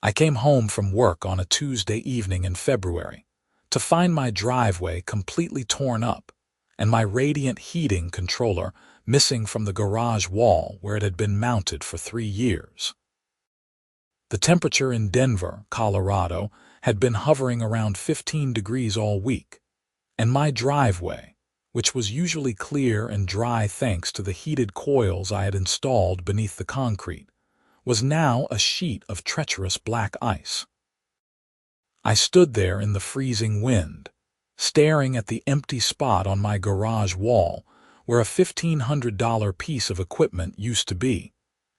I came home from work on a Tuesday evening in February to find my driveway completely torn up and my radiant heating controller missing from the garage wall where it had been mounted for 3 years. The temperature in Denver, Colorado, had been hovering around 15 degrees all week, and my driveway, which was usually clear and dry thanks to the heated coils I had installed beneath the concrete, was now a sheet of treacherous black ice. I stood there in the freezing wind, staring at the empty spot on my garage wall where a $1,500 piece of equipment used to be,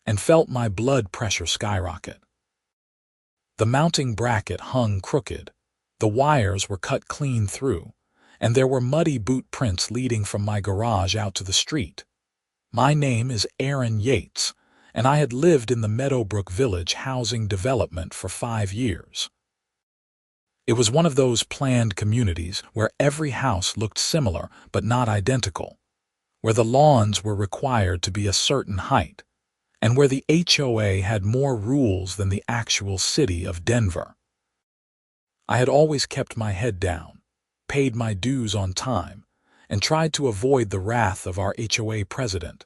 and felt my blood pressure skyrocket. The mounting bracket hung crooked, the wires were cut clean through, and there were muddy boot prints leading from my garage out to the street. My name is Aaron Yates, and I had lived in the Meadowbrook Village housing development for 5 years. It was one of those planned communities where every house looked similar but not identical, where the lawns were required to be a certain height, and where the HOA had more rules than the actual city of Denver. I had always kept my head down, paid my dues on time, and tried to avoid the wrath of our HOA president,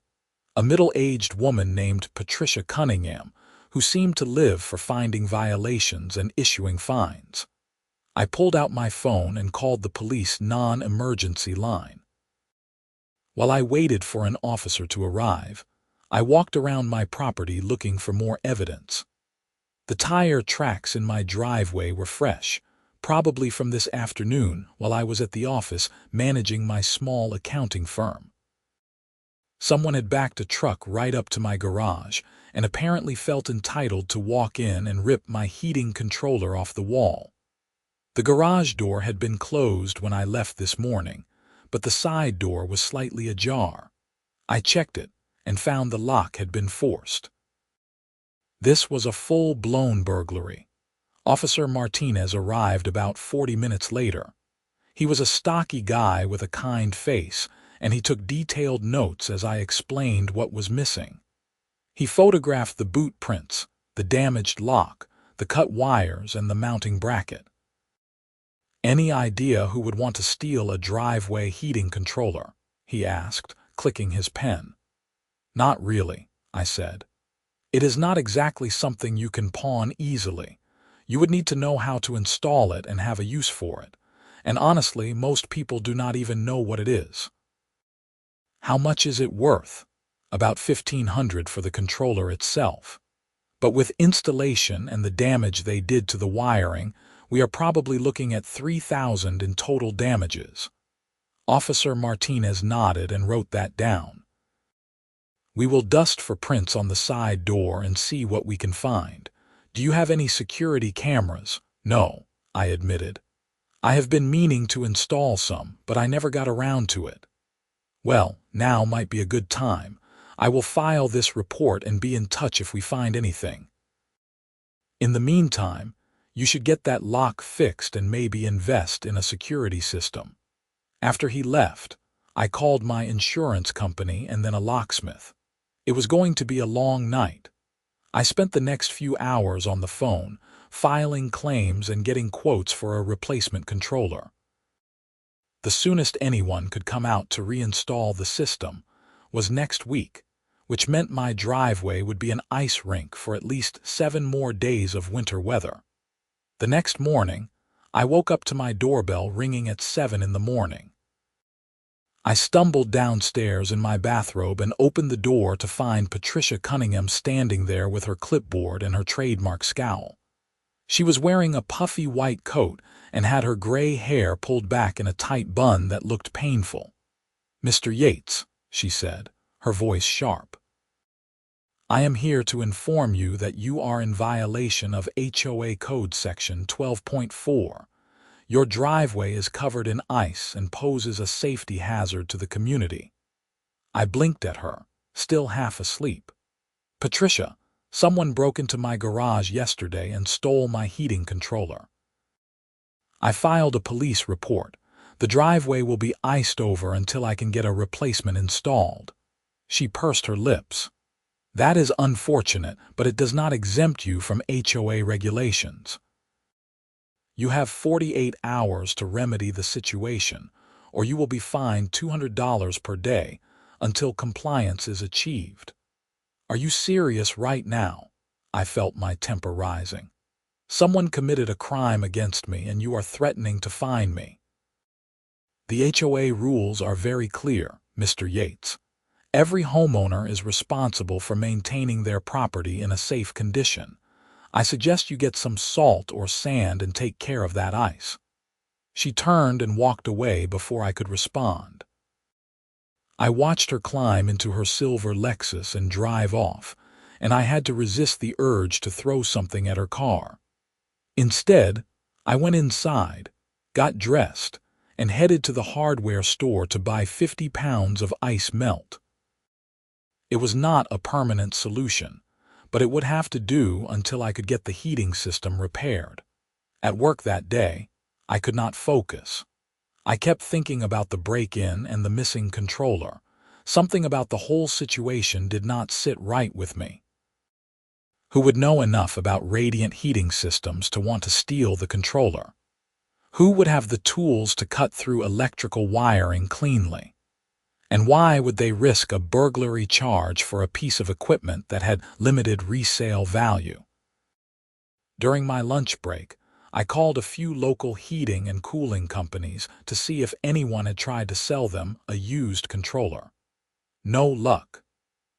a middle-aged woman named Patricia Cunningham, who seemed to live for finding violations and issuing fines. I pulled out my phone and called the police non-emergency line. While I waited for an officer to arrive, I walked around my property looking for more evidence. The tire tracks in my driveway were fresh, probably from this afternoon while I was at the office managing my small accounting firm. Someone had backed a truck right up to my garage and apparently felt entitled to walk in and rip my heating controller off the wall. The garage door had been closed when I left this morning, but the side door was slightly ajar. I checked it and found the lock had been forced. This was a full-blown burglary. Officer Martinez arrived about 40 minutes later. He was a stocky guy with a kind face, and he took detailed notes as I explained what was missing. He photographed the boot prints, the damaged lock, the cut wires, and the mounting bracket. "Any idea who would want to steal a driveway heating controller?" he asked, clicking his pen. "Not really," I said. "It is not exactly something you can pawn easily. You would need to know how to install it and have a use for it, and honestly, most people do not even know what it is." "How much is it worth?" "About $1,500 for the controller itself. But with installation and the damage they did to the wiring, we are probably looking at $3,000 in total damages." Officer Martinez nodded and wrote that down. "We will dust for prints on the side door and see what we can find. Do you have any security cameras?" "No," I admitted. "I have been meaning to install some, but I never got around to it." "Well, now might be a good time. I will file this report and be in touch if we find anything. In the meantime, you should get that lock fixed and maybe invest in a security system." After he left, I called my insurance company and then a locksmith. It was going to be a long night. I spent the next few hours on the phone, filing claims and getting quotes for a replacement controller. The soonest anyone could come out to reinstall the system was next week, which meant my driveway would be an ice rink for at least 7 more days of winter weather. The next morning, I woke up to my doorbell ringing at 7 in the morning. I stumbled downstairs in my bathrobe and opened the door to find Patricia Cunningham standing there with her clipboard and her trademark scowl. She was wearing a puffy white coat and had her gray hair pulled back in a tight bun that looked painful. "Mr. Yates," she said, her voice sharp, "I am here to inform you that you are in violation of HOA Code Section 12.4. Your driveway is covered in ice and poses a safety hazard to the community." I blinked at her, still half asleep. "Patricia, someone broke into my garage yesterday and stole my heating controller. I filed a police report. The driveway will be iced over until I can get a replacement installed." She pursed her lips. That is unfortunate, but it does not exempt you from HOA regulations. You have 48 hours to remedy the situation, or you will be fined $200 per day until compliance is achieved. Are you serious right now? I felt my temper rising. Someone committed a crime against me and you are threatening to fine me. The HOA rules are very clear, Mr. Yates. Every homeowner is responsible for maintaining their property in a safe condition. I suggest you get some salt or sand and take care of that ice. She turned and walked away before I could respond. I watched her climb into her silver Lexus and drive off, and I had to resist the urge to throw something at her car. Instead, I went inside, got dressed, and headed to the hardware store to buy 50 pounds of ice melt. It was not a permanent solution, but it would have to do until I could get the heating system repaired. At work that day, I could not focus. I kept thinking about the break-in and the missing controller. Something about the whole situation did not sit right with me. Who would know enough about radiant heating systems to want to steal the controller? Who would have the tools to cut through electrical wiring cleanly? And why would they risk a burglary charge for a piece of equipment that had limited resale value? During my lunch break, I called a few local heating and cooling companies to see if anyone had tried to sell them a used controller. No luck.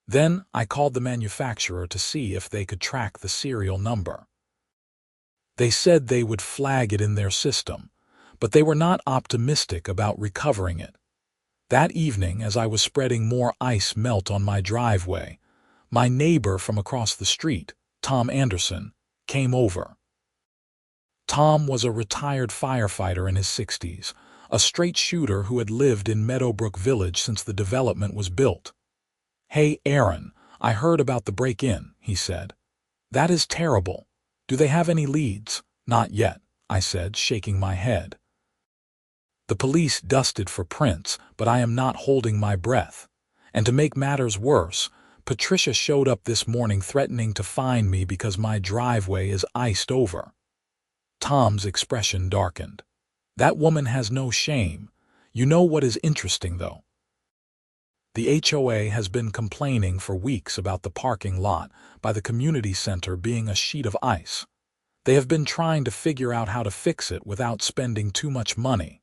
Then I called the manufacturer to see if they could track the serial number. They said they would flag it in their system, but they were not optimistic about recovering it. That evening, as I was spreading more ice melt on my driveway, my neighbor from across the street, Tom Anderson, came over. Tom was a retired firefighter in his 60s, a straight shooter who had lived in Meadowbrook Village since the development was built. "Hey, Aaron, I heard about the break-in," he said. "That is terrible. Do they have any leads?" "Not yet," I said, shaking my head. "The police dusted for prints, but I am not holding my breath. And to make matters worse, Patricia showed up this morning threatening to fine me because my driveway is iced over." Tom's expression darkened. "That woman has no shame. You know what is interesting, though? The HOA has been complaining for weeks about the parking lot by the community center being a sheet of ice. They have been trying to figure out how to fix it without spending too much money."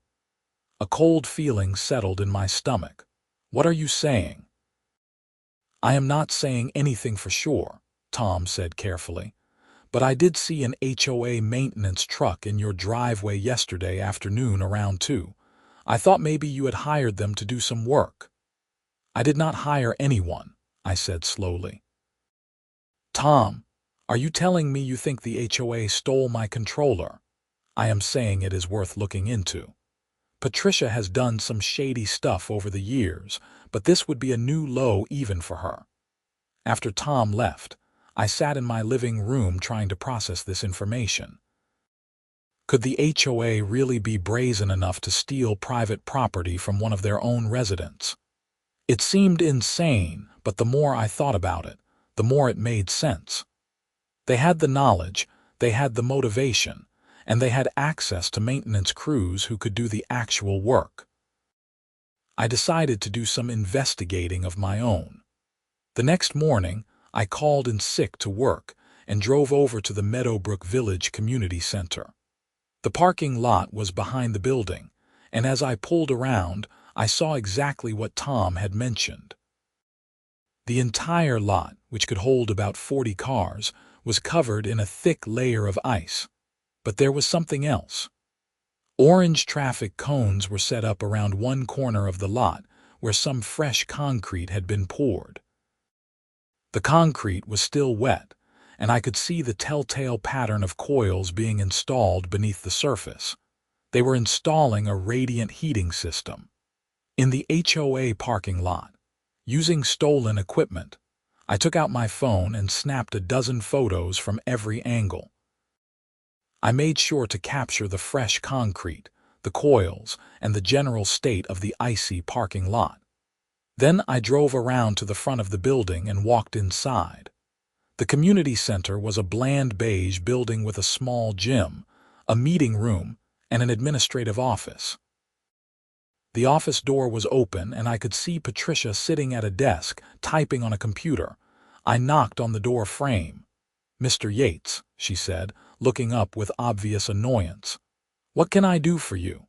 A cold feeling settled in my stomach. "What are you saying?" "I am not saying anything for sure," Tom said carefully, "but I did see an HOA maintenance truck in your driveway yesterday afternoon around 2. I thought maybe you had hired them to do some work." "I did not hire anyone," I said slowly. "Tom, are you telling me you think the HOA stole my controller?" "I am saying it is worth looking into. Patricia has done some shady stuff over the years, but this would be a new low even for her." After Tom left, I sat in my living room trying to process this information. Could the HOA really be brazen enough to steal private property from one of their own residents? It seemed insane, but the more I thought about it, the more it made sense. They had the knowledge, they had the motivation, and they had access to maintenance crews who could do the actual work. I decided to do some investigating of my own. The next morning, I called in sick to work and drove over to the Meadowbrook Village Community Center. The parking lot was behind the building, and as I pulled around, I saw exactly what Tom had mentioned. The entire lot, which could hold about 40 cars, was covered in a thick layer of ice. But there was something else. Orange traffic cones were set up around one corner of the lot where some fresh concrete had been poured. The concrete was still wet, and I could see the telltale pattern of coils being installed beneath the surface. They were installing a radiant heating system. In the HOA parking lot, using stolen equipment, I took out my phone and snapped a dozen photos from every angle. I made sure to capture the fresh concrete, the coils, and the general state of the icy parking lot. Then I drove around to the front of the building and walked inside. The community center was a bland beige building with a small gym, a meeting room, and an administrative office. The office door was open and I could see Patricia sitting at a desk, typing on a computer. I knocked on the door frame. "Mr. Yates," she said, looking up with obvious annoyance. "What can I do for you?"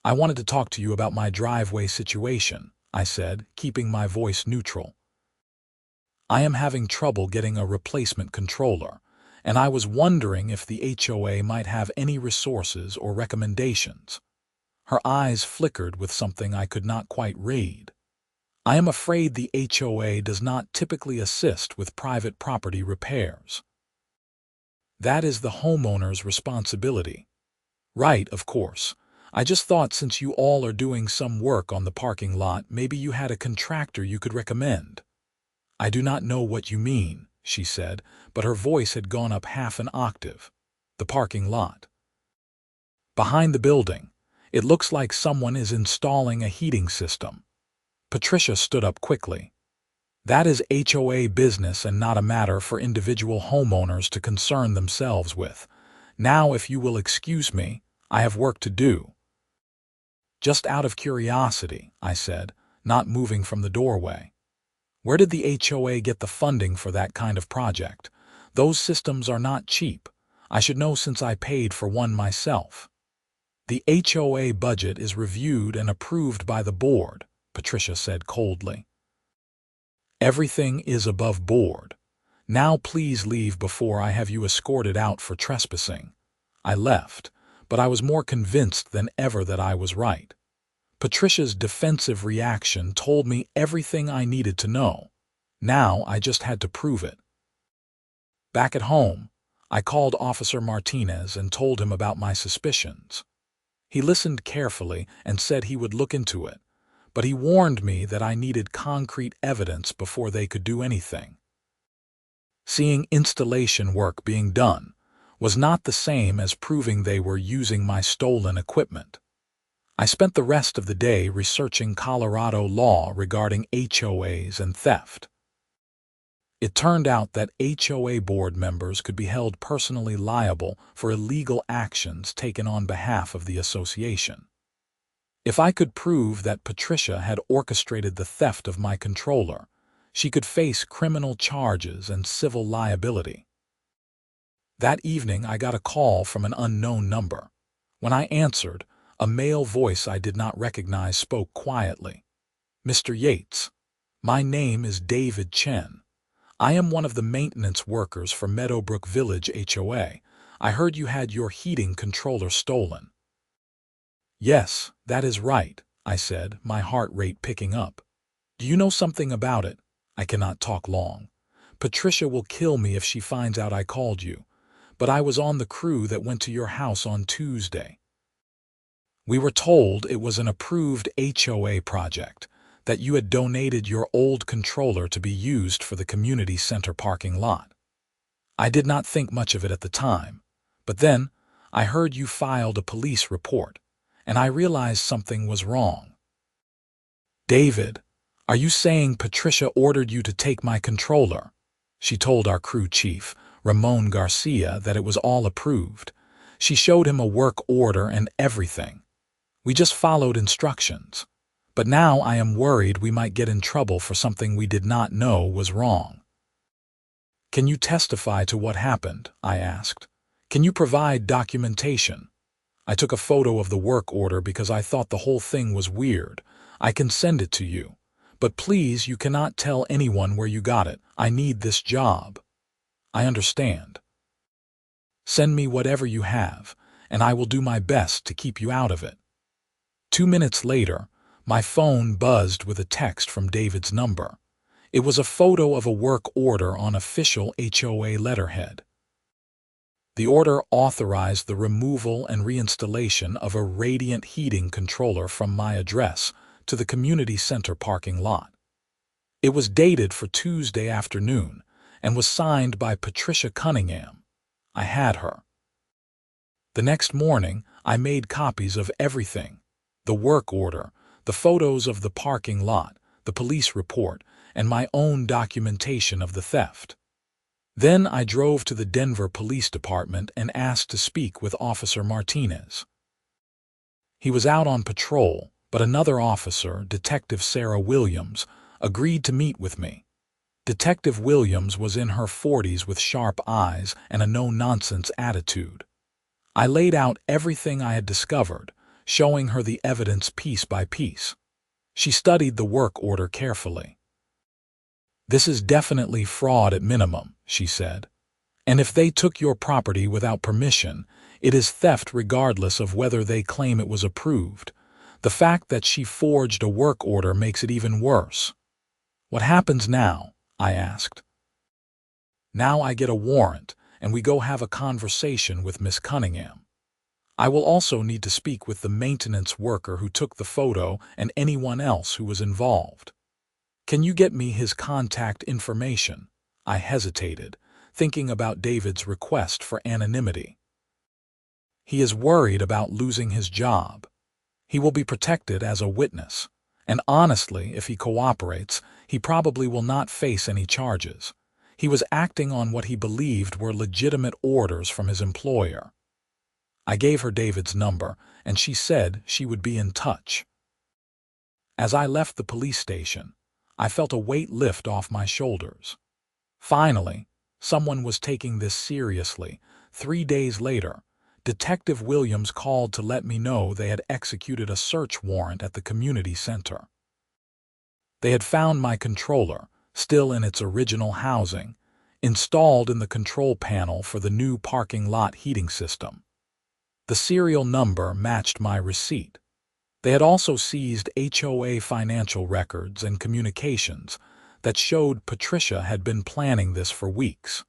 "I wanted to talk to you about my driveway situation," I said, keeping my voice neutral. "I am having trouble getting a replacement controller, and I was wondering if the HOA might have any resources or recommendations." Her eyes flickered with something I could not quite read. "I am afraid the HOA does not typically assist with private property repairs. That is the homeowner's responsibility." "Right, of course. I just thought since you all are doing some work on the parking lot, maybe you had a contractor you could recommend." "I do not know what you mean," she said, but her voice had gone up half an octave. "The parking lot." "Behind the building. It looks like someone is installing a heating system." Patricia stood up quickly. "That is HOA business and not a matter for individual homeowners to concern themselves with. Now, if you will excuse me, I have work to do." "Just out of curiosity," I said, not moving from the doorway. "Where did the HOA get the funding for that kind of project? Those systems are not cheap. I should know since I paid for one myself." "The HOA budget is reviewed and approved by the board," Patricia said coldly. "Everything is above board. Now please leave before I have you escorted out for trespassing." I left, but I was more convinced than ever that I was right. Patricia's defensive reaction told me everything I needed to know. Now I just had to prove it. Back at home, I called Officer Martinez and told him about my suspicions. He listened carefully and said he would look into it, but he warned me that I needed concrete evidence before they could do anything. Seeing installation work being done was not the same as proving they were using my stolen equipment. I spent the rest of the day researching Colorado law regarding HOAs and theft. It turned out that HOA board members could be held personally liable for illegal actions taken on behalf of the association. If I could prove that Patricia had orchestrated the theft of my controller, she could face criminal charges and civil liability. That evening I got a call from an unknown number. When I answered, a male voice I did not recognize spoke quietly. "Mr. Yates, my name is David Chen. I am one of the maintenance workers for Meadowbrook Village HOA. I heard you had your heating controller stolen." "Yes, that is right," I said, my heart rate picking up. "Do you know something about it?" "I cannot talk long. Patricia will kill me if she finds out I called you. But I was on the crew that went to your house on Tuesday. We were told it was an approved HOA project, that you had donated your old controller to be used for the community center parking lot. I did not think much of it at the time, but then I heard you filed a police report, and I realized something was wrong." "David, are you saying Patricia ordered you to take my controller?" She told our crew chief, Ramon Garcia, that it was all approved. She showed him a work order and everything. We just followed instructions. But now I am worried we might get in trouble for something we did not know was wrong. "Can you testify to what happened?" I asked. "Can you provide documentation?" "I took a photo of the work order because I thought the whole thing was weird. I can send it to you. But please, you cannot tell anyone where you got it. I need this job." "I understand. Send me whatever you have, and I will do my best to keep you out of it." 2 minutes later, my phone buzzed with a text from David's number. It was a photo of a work order on official HOA letterhead. The order authorized the removal and reinstallation of a radiant heating controller from my address to the community center parking lot. It was dated for Tuesday afternoon and was signed by Patricia Cunningham. I had her. The next morning, I made copies of everything: the work order, the photos of the parking lot, the police report, and my own documentation of the theft. Then I drove to the Denver Police Department and asked to speak with Officer Martinez. He was out on patrol, but another officer, Detective Sarah Williams, agreed to meet with me. Detective Williams was in her 40s with sharp eyes and a no-nonsense attitude. I laid out everything I had discovered, showing her the evidence piece by piece. She studied the work order carefully. "This is definitely fraud at minimum," she said. "And if they took your property without permission, it is theft regardless of whether they claim it was approved. The fact that she forged a work order makes it even worse." "What happens now?" I asked. "Now I get a warrant, and we go have a conversation with Miss Cunningham. I will also need to speak with the maintenance worker who took the photo and anyone else who was involved. Can you get me his contact information?" I hesitated, thinking about David's request for anonymity. "He is worried about losing his job. He will be protected as a witness, and honestly, if he cooperates, he probably will not face any charges. He was acting on what he believed were legitimate orders from his employer." I gave her David's number, and she said she would be in touch. As I left the police station, I felt a weight lift off my shoulders. Finally, someone was taking this seriously. 3 days later, Detective Williams called to let me know they had executed a search warrant at the community center. They had found my controller, still in its original housing, installed in the control panel for the new parking lot heating system. The serial number matched my receipt. They had also seized HOA financial records and communications that showed Patricia had been planning this for weeks.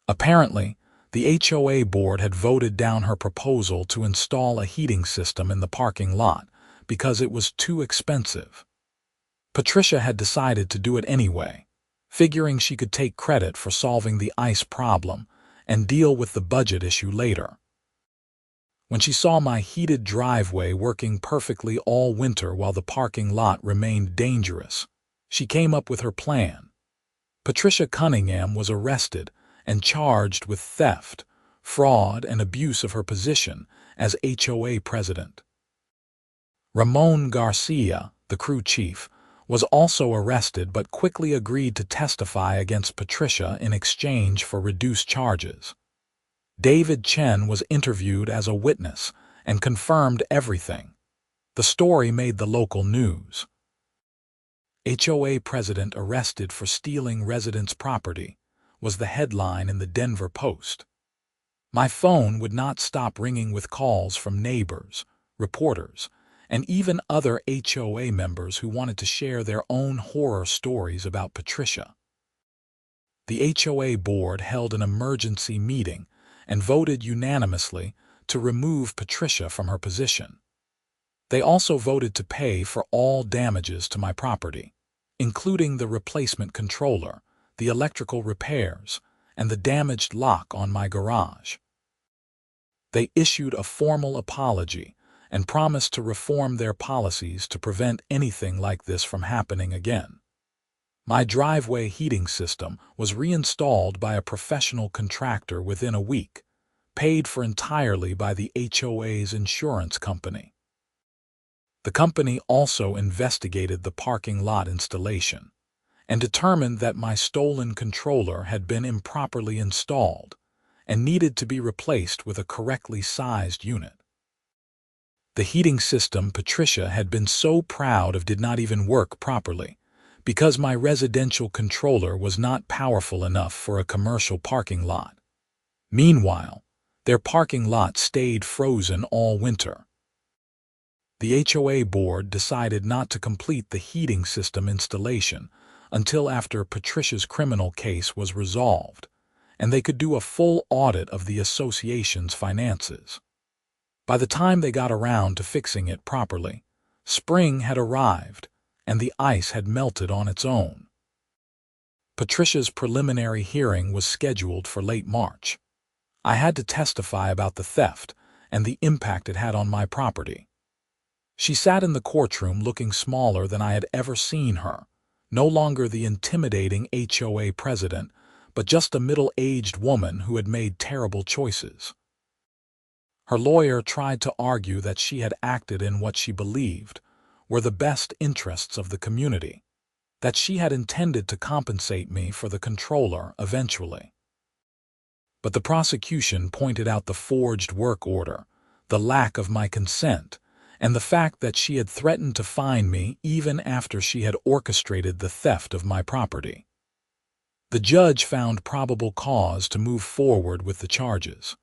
Apparently, the HOA board had voted down her proposal to install a heating system in the parking lot because it was too expensive. Patricia had decided to do it anyway, figuring she could take credit for solving the ice problem and deal with the budget issue later. When she saw my heated driveway working perfectly all winter while the parking lot remained dangerous, she came up with her plan. Patricia Cunningham was arrested and charged with theft, fraud, and abuse of her position as HOA president. Ramon Garcia, the crew chief, was also arrested but quickly agreed to testify against Patricia in exchange for reduced charges. David Chen was interviewed as a witness and confirmed everything. The story made the local news. HOA president arrested for stealing residents' property was the headline in the Denver Post. My phone would not stop ringing with calls from neighbors, reporters, and even other HOA members who wanted to share their own horror stories about Patricia. The HOA board held an emergency meeting and voted unanimously to remove Patricia from her position. They also voted to pay for all damages to my property, including the replacement controller, the electrical repairs, and the damaged lock on my garage. They issued a formal apology and promised to reform their policies to prevent anything like this from happening again. My driveway heating system was reinstalled by a professional contractor within a week, paid for entirely by the HOA's insurance company. The company also investigated the parking lot installation and determined that my stolen controller had been improperly installed and needed to be replaced with a correctly sized unit. The heating system Patricia had been so proud of did not even work properly, because my residential controller was not powerful enough for a commercial parking lot. Meanwhile, their parking lot stayed frozen all winter. The HOA board decided not to complete the heating system installation until after Patricia's criminal case was resolved, and they could do a full audit of the association's finances. By the time they got around to fixing it properly, spring had arrived, and the ice had melted on its own. Patricia's preliminary hearing was scheduled for late March. I had to testify about the theft and the impact it had on my property. She sat in the courtroom looking smaller than I had ever seen her, no longer the intimidating HOA president, but just a middle-aged woman who had made terrible choices. Her lawyer tried to argue that she had acted in what she believed were the best interests of the community, that she had intended to compensate me for the controller eventually. But the prosecution pointed out the forged work order, the lack of my consent, and the fact that she had threatened to fine me even after she had orchestrated the theft of my property. The judge found probable cause to move forward with the charges.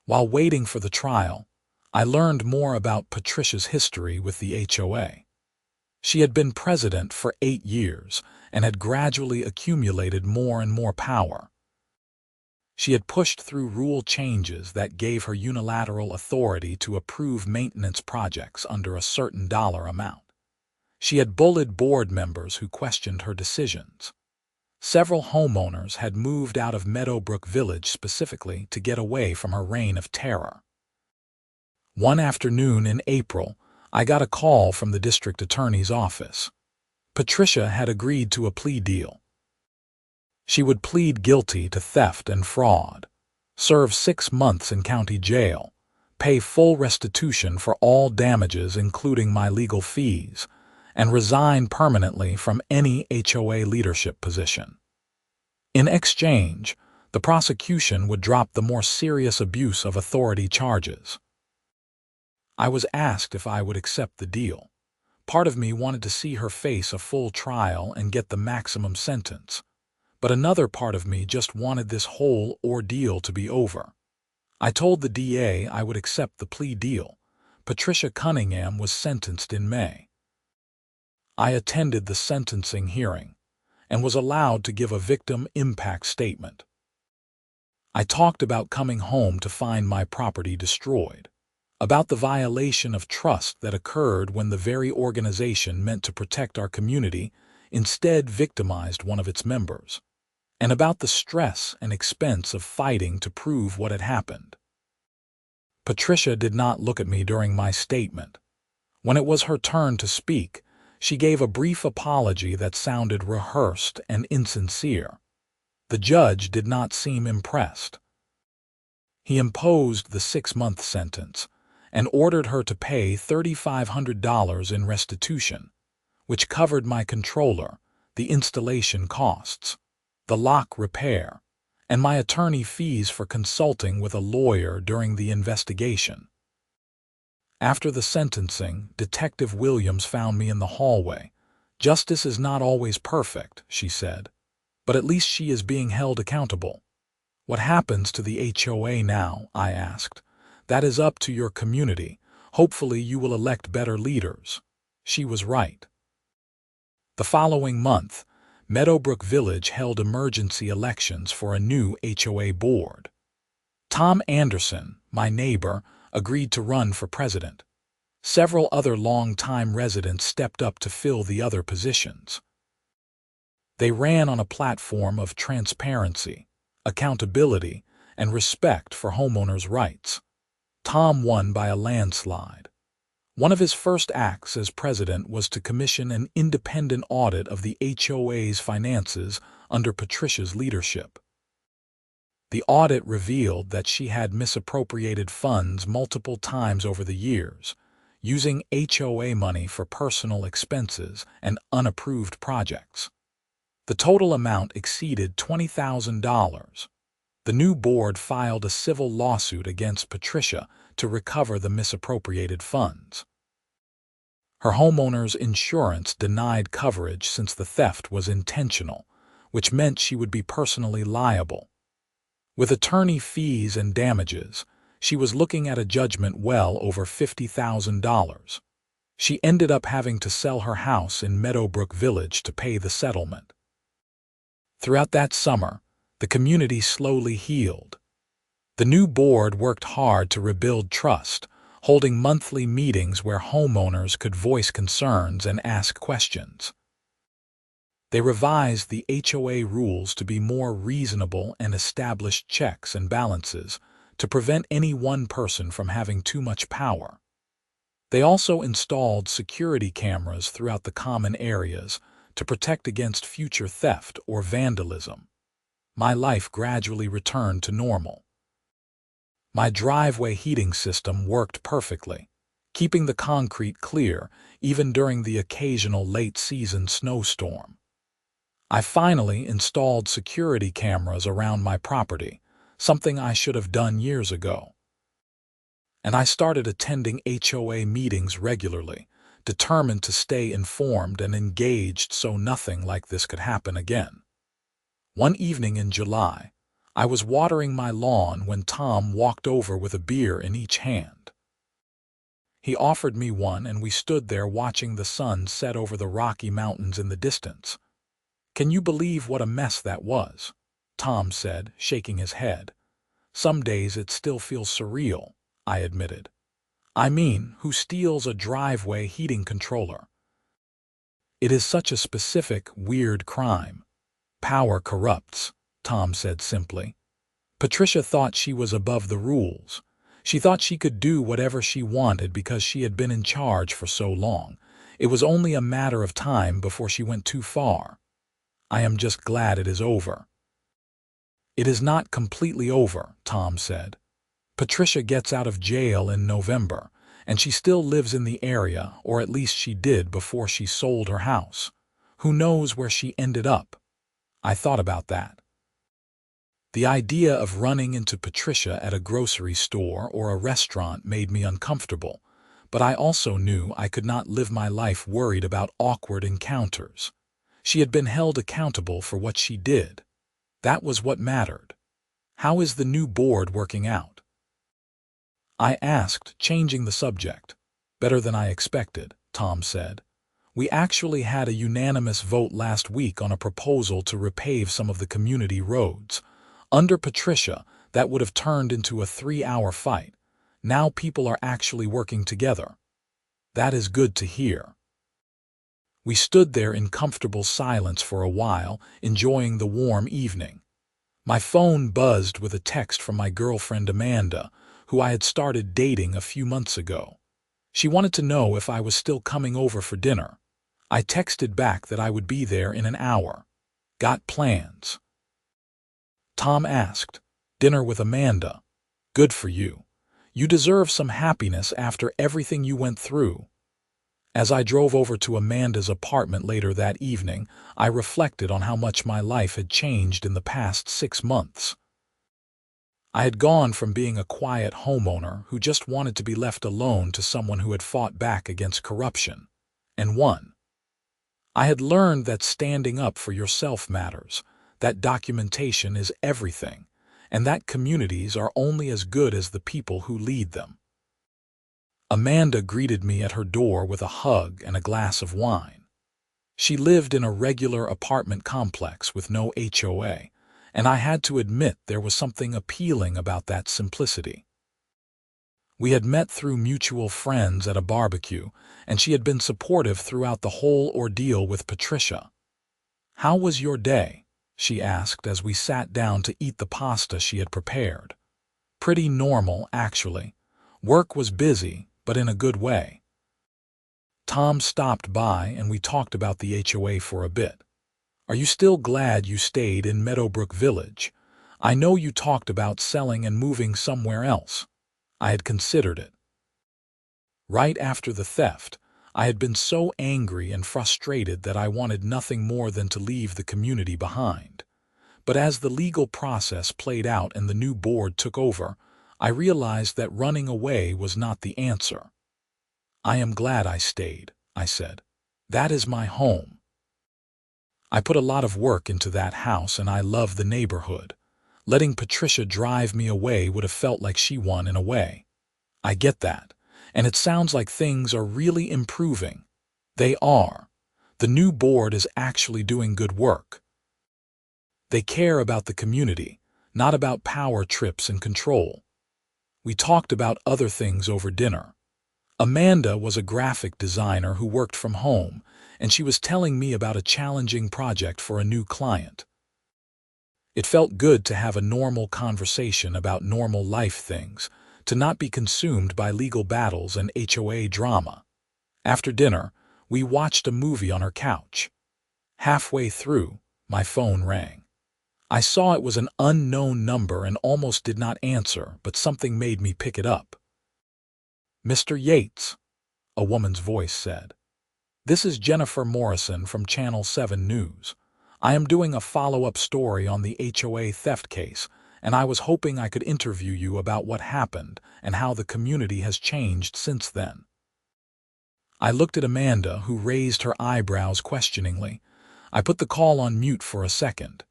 While waiting for the trial, I learned more about Patricia's history with the HOA. She had been president for 8 years and had gradually accumulated more and more power. She had pushed through rule changes that gave her unilateral authority to approve maintenance projects under a certain dollar amount. She had bullied board members who questioned her decisions. Several homeowners had moved out of Meadowbrook Village specifically to get away from her reign of terror. One afternoon in April, I got a call from the district attorney's office. Patricia had agreed to a plea deal. She would plead guilty to theft and fraud, serve 6 months in county jail, pay full restitution for all damages including my legal fees, and resign permanently from any HOA leadership position. In exchange, the prosecution would drop the more serious abuse of authority charges. I was asked if I would accept the deal. Part of me wanted to see her face a full trial and get the maximum sentence, but another part of me just wanted this whole ordeal to be over. I told the DA I would accept the plea deal. Patricia Cunningham was sentenced in May. I attended the sentencing hearing and was allowed to give a victim impact statement. I talked about coming home to find my property destroyed, about the violation of trust that occurred when the very organization meant to protect our community instead victimized one of its members, and about the stress and expense of fighting to prove what had happened. Patricia did not look at me during my statement. When it was her turn to speak, she gave a brief apology that sounded rehearsed and insincere. The judge did not seem impressed. He imposed the 6-month sentence and ordered her to pay $3,500 in restitution, which covered my controller, the installation costs, the lock repair, and my attorney fees for consulting with a lawyer during the investigation. After the sentencing, Detective Williams found me in the hallway. "Justice is not always perfect," she said, "but at least she is being held accountable." "What happens to the HOA now?" I asked. "That is up to your community. Hopefully you will elect better leaders." She was right. The following month, Meadowbrook Village held emergency elections for a new HOA board. Tom Anderson, my neighbor, agreed to run for president. Several other long-time residents stepped up to fill the other positions. They ran on a platform of transparency, accountability, and respect for homeowners' rights. Tom won by a landslide. One of his first acts as president was to commission an independent audit of the HOA's finances under Patricia's leadership. The audit revealed that she had misappropriated funds multiple times over the years, using HOA money for personal expenses and unapproved projects. The total amount exceeded $20,000. The new board filed a civil lawsuit against Patricia to recover the misappropriated funds. Her homeowner's insurance denied coverage since the theft was intentional, which meant she would be personally liable. With attorney fees and damages, she was looking at a judgment well over $50,000. She ended up having to sell her house in Meadowbrook Village to pay the settlement. Throughout that summer, the community slowly healed. The new board worked hard to rebuild trust, holding monthly meetings where homeowners could voice concerns and ask questions. They revised the HOA rules to be more reasonable and established checks and balances to prevent any one person from having too much power. They also installed security cameras throughout the common areas to protect against future theft or vandalism. My life gradually returned to normal. My driveway heating system worked perfectly, keeping the concrete clear even during the occasional late-season snowstorm. I finally installed security cameras around my property, something I should have done years ago. And I started attending HOA meetings regularly, determined to stay informed and engaged so nothing like this could happen again. One evening in July, I was watering my lawn when Tom walked over with a beer in each hand. He offered me one and we stood there watching the sun set over the Rocky Mountains in the distance. "Can you believe what a mess that was?" Tom said, shaking his head. "Some days it still feels surreal," I admitted. "I mean, who steals a driveway heating controller?" "It is such a specific, weird crime. Power corrupts," Tom said simply. "Patricia thought she was above the rules. She thought she could do whatever she wanted because she had been in charge for so long. It was only a matter of time before she went too far. I am just glad it is over." "It is not completely over," Tom said. "Patricia gets out of jail in November, and she still lives in the area, or at least she did before she sold her house. Who knows where she ended up?" I thought about that. The idea of running into Patricia at a grocery store or a restaurant made me uncomfortable, but I also knew I could not live my life worried about awkward encounters. She had been held accountable for what she did. That was what mattered. "How is the new board working out?" I asked, changing the subject. "Better than I expected," Tom said. "We actually had a unanimous vote last week on a proposal to repave some of the community roads. Under Patricia, that would have turned into a 3-hour fight. Now people are actually working together." "That is good to hear." We stood there in comfortable silence for a while, enjoying the warm evening. My phone buzzed with a text from my girlfriend Amanda, who I had started dating a few months ago. She wanted to know if I was still coming over for dinner. I texted back that I would be there in an hour. "Got plans?" Tom asked. "Dinner with Amanda. Good for you. You deserve some happiness after everything you went through." As I drove over to Amanda's apartment later that evening, I reflected on how much my life had changed in the past 6 months. I had gone from being a quiet homeowner who just wanted to be left alone to someone who had fought back against corruption, and won. I had learned that standing up for yourself matters, that documentation is everything, and that communities are only as good as the people who lead them. Amanda greeted me at her door with a hug and a glass of wine. She lived in a regular apartment complex with no HOA, and I had to admit there was something appealing about that simplicity. We had met through mutual friends at a barbecue, and she had been supportive throughout the whole ordeal with Patricia. "How was your day?" she asked as we sat down to eat the pasta she had prepared. "Pretty normal, actually. Work was busy, but in a good way." Tom stopped by and we talked about the HOA for a bit. "Are you still glad you stayed in Meadowbrook Village? I know you talked about selling and moving somewhere else." I had considered it. Right after the theft, I had been so angry and frustrated that I wanted nothing more than to leave the community behind. But as the legal process played out and the new board took over, I realized that running away was not the answer. "I am glad I stayed," I said. "That is my home. I put a lot of work into that house and I love the neighborhood. Letting Patricia drive me away would have felt like she won in a way. I get that, and it sounds like things are really improving." "They are. The new board is actually doing good work. They care about the community, not about power trips and control." We talked about other things over dinner. Amanda was a graphic designer who worked from home, and she was telling me about a challenging project for a new client. It felt good to have a normal conversation about normal life things, to not be consumed by legal battles and HOA drama. After dinner, we watched a movie on her couch. Halfway through, my phone rang. I saw it was an unknown number and almost did not answer, but something made me pick it up. "Mr. Yates," a woman's voice said. "This is Jennifer Morrison from Channel 7 News. I am doing a follow-up story on the HOA theft case, and I was hoping I could interview you about what happened and how the community has changed since then." I looked at Amanda, who raised her eyebrows questioningly. I put the call on mute for a second.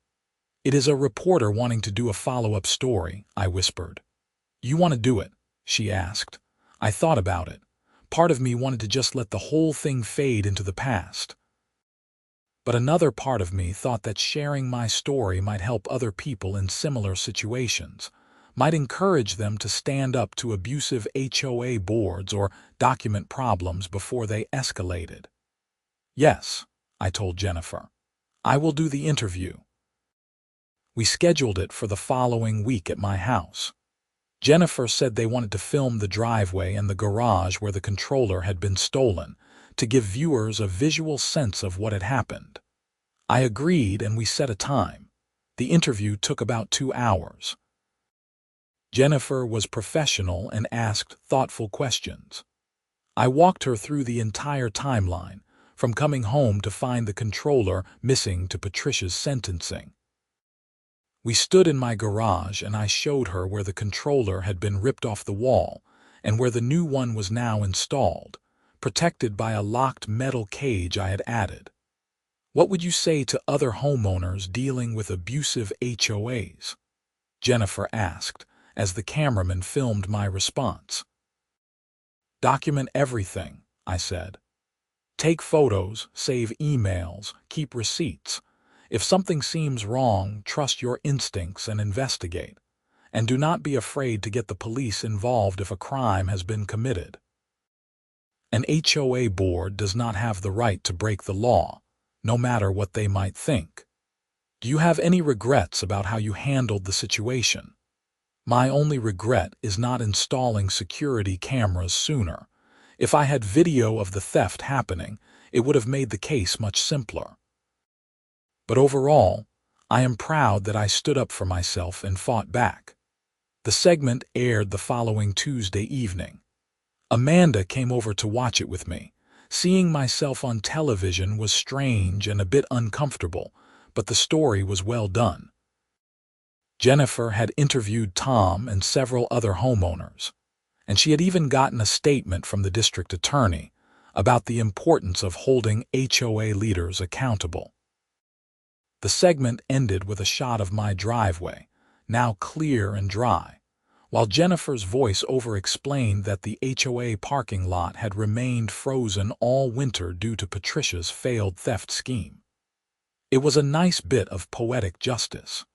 "It is a reporter wanting to do a follow-up story," I whispered. "You want to do it?" she asked. I thought about it. Part of me wanted to just let the whole thing fade into the past. But another part of me thought that sharing my story might help other people in similar situations, might encourage them to stand up to abusive HOA boards or document problems before they escalated. "Yes," I told Jennifer. "I will do the interview." We scheduled it for the following week at my house. Jennifer said they wanted to film the driveway and the garage where the controller had been stolen, to give viewers a visual sense of what had happened. I agreed and we set a time. The interview took about 2 hours. Jennifer was professional and asked thoughtful questions. I walked her through the entire timeline, from coming home to find the controller missing to Patricia's sentencing. We stood in my garage and I showed her where the controller had been ripped off the wall and where the new one was now installed, protected by a locked metal cage I had added. "What would you say to other homeowners dealing with abusive HOAs?" Jennifer asked, as the cameraman filmed my response. "Document everything," I said. "Take photos, save emails, keep receipts. If something seems wrong, trust your instincts and investigate. And do not be afraid to get the police involved if a crime has been committed. An HOA board does not have the right to break the law, no matter what they might think. Do you have any regrets about how you handled the situation?" "My only regret is not installing security cameras sooner. If I had video of the theft happening, it would have made the case much simpler. But overall, I am proud that I stood up for myself and fought back." The segment aired the following Tuesday evening. Amanda came over to watch it with me. Seeing myself on television was strange and a bit uncomfortable, but the story was well done. Jennifer had interviewed Tom and several other homeowners, and she had even gotten a statement from the district attorney about the importance of holding HOA leaders accountable. The segment ended with a shot of my driveway, now clear and dry, while Jennifer's voice-over explained that the HOA parking lot had remained frozen all winter due to Patricia's failed theft scheme. It was a nice bit of poetic justice.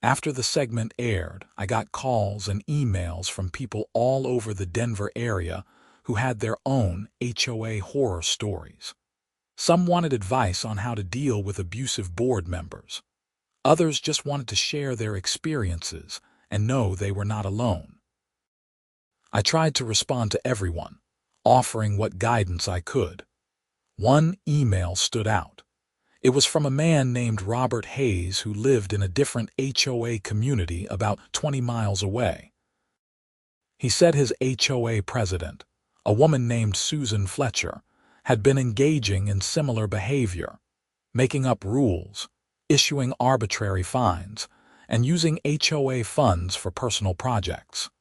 After the segment aired, I got calls and emails from people all over the Denver area who had their own HOA horror stories. Some wanted advice on how to deal with abusive board members. Others just wanted to share their experiences and know they were not alone. I tried to respond to everyone, offering what guidance I could. One email stood out. It was from a man named Robert Hayes who lived in a different HOA community about 20 miles away. He said his HOA president, a woman named Susan Fletcher, had been engaging in similar behavior, making up rules, issuing arbitrary fines, and using HOA funds for personal projects.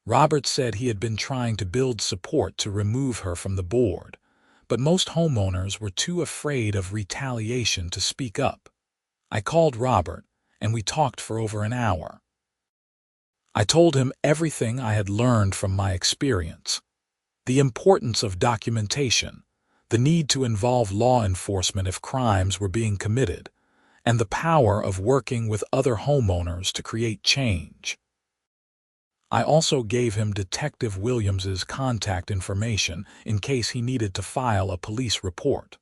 Robert said he had been trying to build support to remove her from the board, but most homeowners were too afraid of retaliation to speak up. I called Robert, and we talked for over an hour. I told him everything I had learned from my experience: the importance of documentation, the need to involve law enforcement if crimes were being committed, and the power of working with other homeowners to create change. I also gave him Detective Williams's contact information in case he needed to file a police report.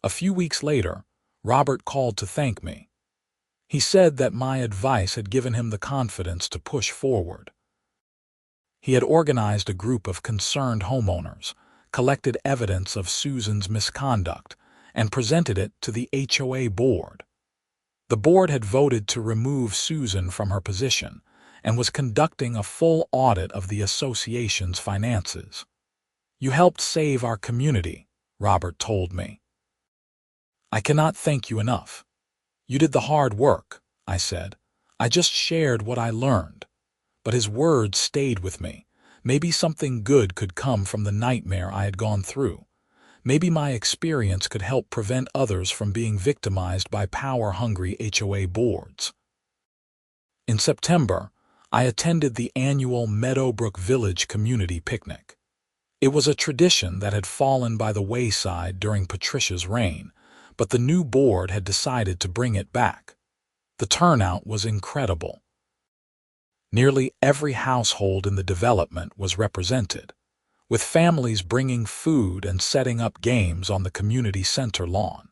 A few weeks later, Robert called to thank me. He said that my advice had given him the confidence to push forward. He had organized a group of concerned homeowners, collected evidence of Susan's misconduct, and presented it to the HOA board. The board had voted to remove Susan from her position and was conducting a full audit of the association's finances. "You helped save our community," Robert told me. "I cannot thank you enough." "You did the hard work," I said. "I just shared what I learned." But his words stayed with me. Maybe something good could come from the nightmare I had gone through. Maybe my experience could help prevent others from being victimized by power-hungry HOA boards. In September, I attended the annual Meadowbrook Village Community Picnic. It was a tradition that had fallen by the wayside during Patricia's reign, but the new board had decided to bring it back. The turnout was incredible. Nearly every household in the development was represented, with families bringing food and setting up games on the community center lawn.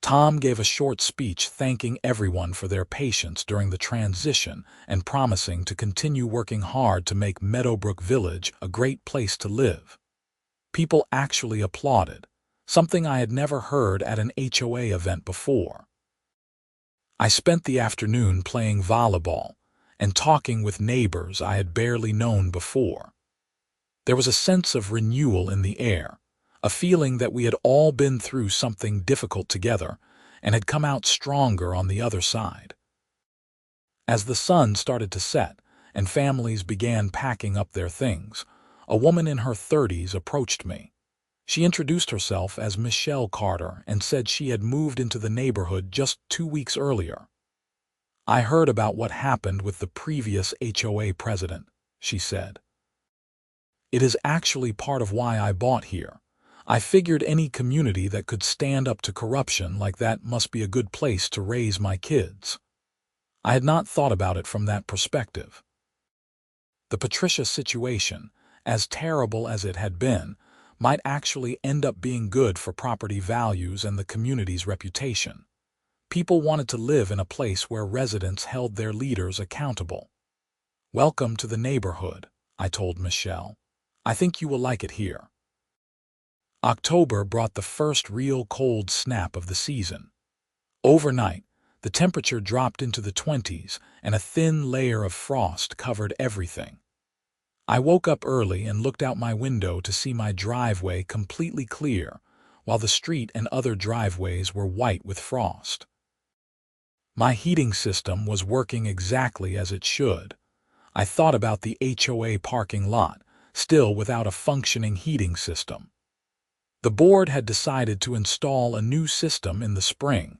Tom gave a short speech thanking everyone for their patience during the transition and promising to continue working hard to make Meadowbrook Village a great place to live. People actually applauded, something I had never heard at an HOA event before. I spent the afternoon playing volleyball and talking with neighbors I had barely known before. There was a sense of renewal in the air, a feeling that we had all been through something difficult together and had come out stronger on the other side. As the sun started to set and families began packing up their things, a woman in her 30s approached me. She introduced herself as Michelle Carter and said she had moved into the neighborhood just 2 weeks earlier. "I heard about what happened with the previous HOA president," she said. "It is actually part of why I bought here. I figured any community that could stand up to corruption like that must be a good place to raise my kids." I had not thought about it from that perspective. The Patricia situation, as terrible as it had been, might actually end up being good for property values and the community's reputation. People wanted to live in a place where residents held their leaders accountable. "Welcome to the neighborhood," I told Michelle. "I think you will like it here." October brought the first real cold snap of the season. Overnight, the temperature dropped into the 20s and a thin layer of frost covered everything. I woke up early and looked out my window to see my driveway completely clear, while the street and other driveways were white with frost. My heating system was working exactly as it should. I thought about the HOA parking lot, still without a functioning heating system. The board had decided to install a new system in the spring,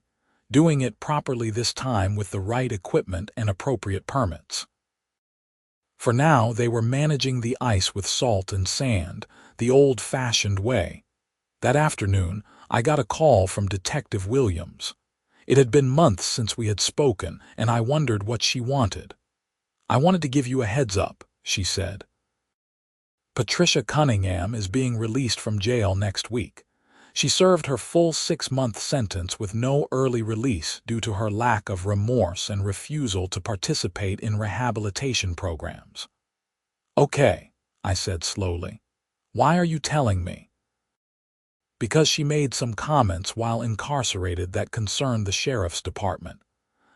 doing it properly this time with the right equipment and appropriate permits. For now, they were managing the ice with salt and sand, the old-fashioned way. That afternoon, I got a call from Detective Williams. It had been months since we had spoken, and I wondered what she wanted. "I wanted to give you a heads up," she said. "Patricia Cunningham is being released from jail next week. She served her full 6-month sentence with no early release due to her lack of remorse and refusal to participate in rehabilitation programs." "Okay," I said slowly. "Why are you telling me?" "Because she made some comments while incarcerated that concerned the sheriff's department.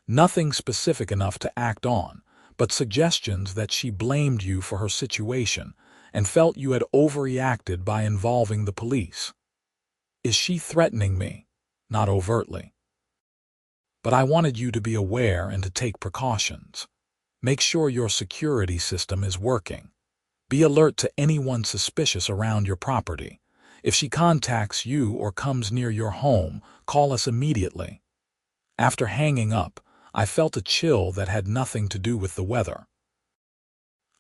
Nothing specific enough to act on, but suggestions that she blamed you for her situation and felt you had overreacted by involving the police." "Is she threatening me?" "Not overtly. But I wanted you to be aware and to take precautions. Make sure your security system is working. Be alert to anyone suspicious around your property. If she contacts you or comes near your home, call us immediately." After hanging up, I felt a chill that had nothing to do with the weather.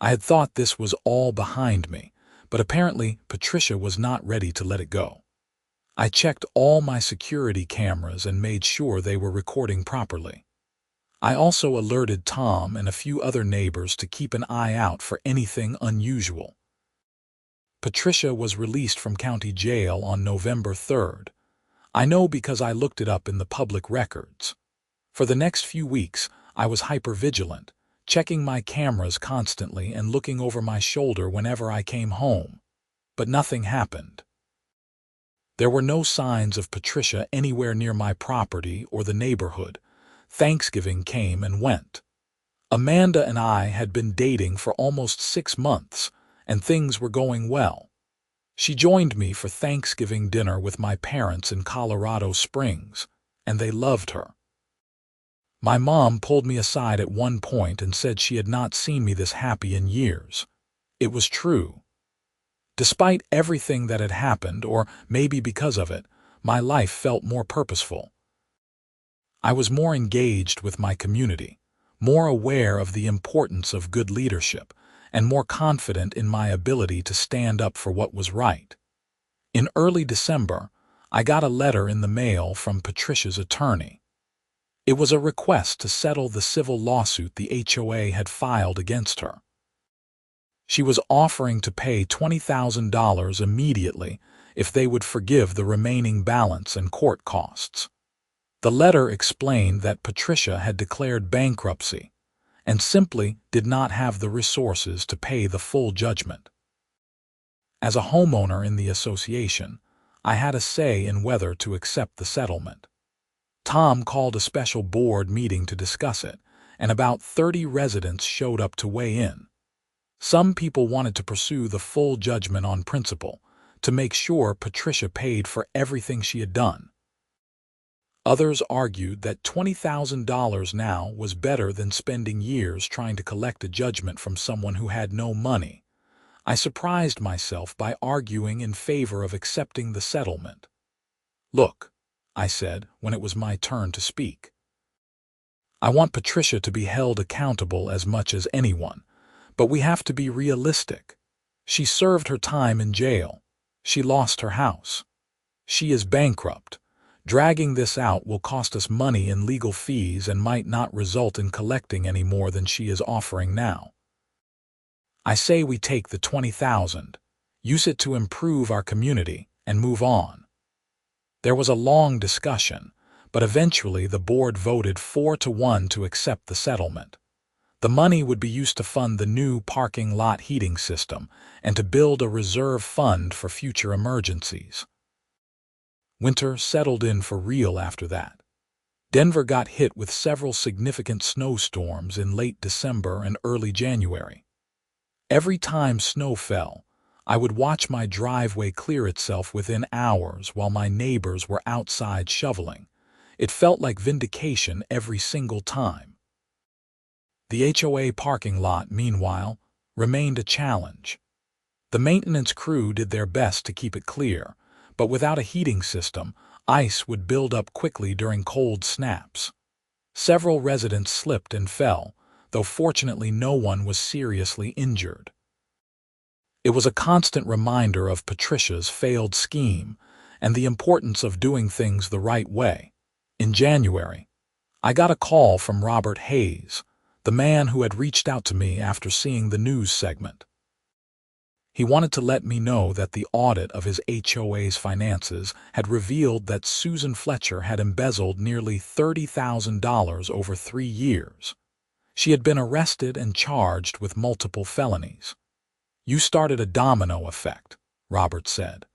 I had thought this was all behind me, but apparently Patricia was not ready to let it go. I checked all my security cameras and made sure they were recording properly. I also alerted Tom and a few other neighbors to keep an eye out for anything unusual. Patricia was released from county jail on November 3rd. I know because I looked it up in the public records. For the next few weeks, I was hypervigilant, checking my cameras constantly and looking over my shoulder whenever I came home. But nothing happened. There were no signs of Patricia anywhere near my property or the neighborhood. Thanksgiving came and went. Amanda and I had been dating for almost 6 months, and things were going well. She joined me for Thanksgiving dinner with my parents in Colorado Springs, and they loved her. My mom pulled me aside at one point and said she had not seen me this happy in years. It was true. Despite everything that had happened, or maybe because of it, my life felt more purposeful. I was more engaged with my community, more aware of the importance of good leadership, and more confident in my ability to stand up for what was right. In early December, I got a letter in the mail from Patricia's attorney. It was a request to settle the civil lawsuit the HOA had filed against her. She was offering to pay $20,000 immediately if they would forgive the remaining balance and court costs. The letter explained that Patricia had declared bankruptcy and simply did not have the resources to pay the full judgment. As a homeowner in the association, I had a say in whether to accept the settlement. Tom called a special board meeting to discuss it, and about 30 residents showed up to weigh in. Some people wanted to pursue the full judgment on principle, to make sure Patricia paid for everything she had done. Others argued that $20,000 now was better than spending years trying to collect a judgment from someone who had no money. I surprised myself by arguing in favor of accepting the settlement. "Look," I said when it was my turn to speak. "I want Patricia to be held accountable as much as anyone, but we have to be realistic. She served her time in jail. She lost her house. She is bankrupt. Dragging this out will cost us money in legal fees and might not result in collecting any more than she is offering now. I say we take the $20,000, use it to improve our community, and move on." There was a long discussion, but eventually the board voted 4-1 to accept the settlement. The money would be used to fund the new parking lot heating system and to build a reserve fund for future emergencies. Winter settled in for real after that. Denver got hit with several significant snowstorms in late December and early January. Every time snow fell, I would watch my driveway clear itself within hours while my neighbors were outside shoveling. It felt like vindication every single time. The HOA parking lot, meanwhile, remained a challenge. The maintenance crew did their best to keep it clear, but without a heating system, ice would build up quickly during cold snaps. Several residents slipped and fell, though fortunately no one was seriously injured. It was a constant reminder of Patricia's failed scheme and the importance of doing things the right way. In January, I got a call from Robert Hayes, the man who had reached out to me after seeing the news segment. He wanted to let me know that the audit of his HOA's finances had revealed that Susan Fletcher had embezzled nearly $30,000 over 3 years. She had been arrested and charged with multiple felonies. "You started a domino effect," Robert said.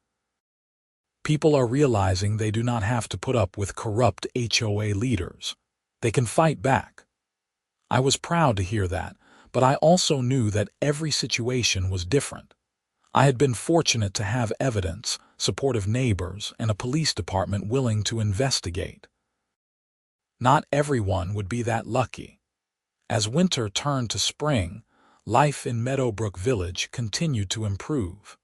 "People are realizing they do not have to put up with corrupt HOA leaders. They can fight back." I was proud to hear that, but I also knew that every situation was different. I had been fortunate to have evidence, supportive neighbors, and a police department willing to investigate. Not everyone would be that lucky. As winter turned to spring, life in Meadowbrook Village continued to improve.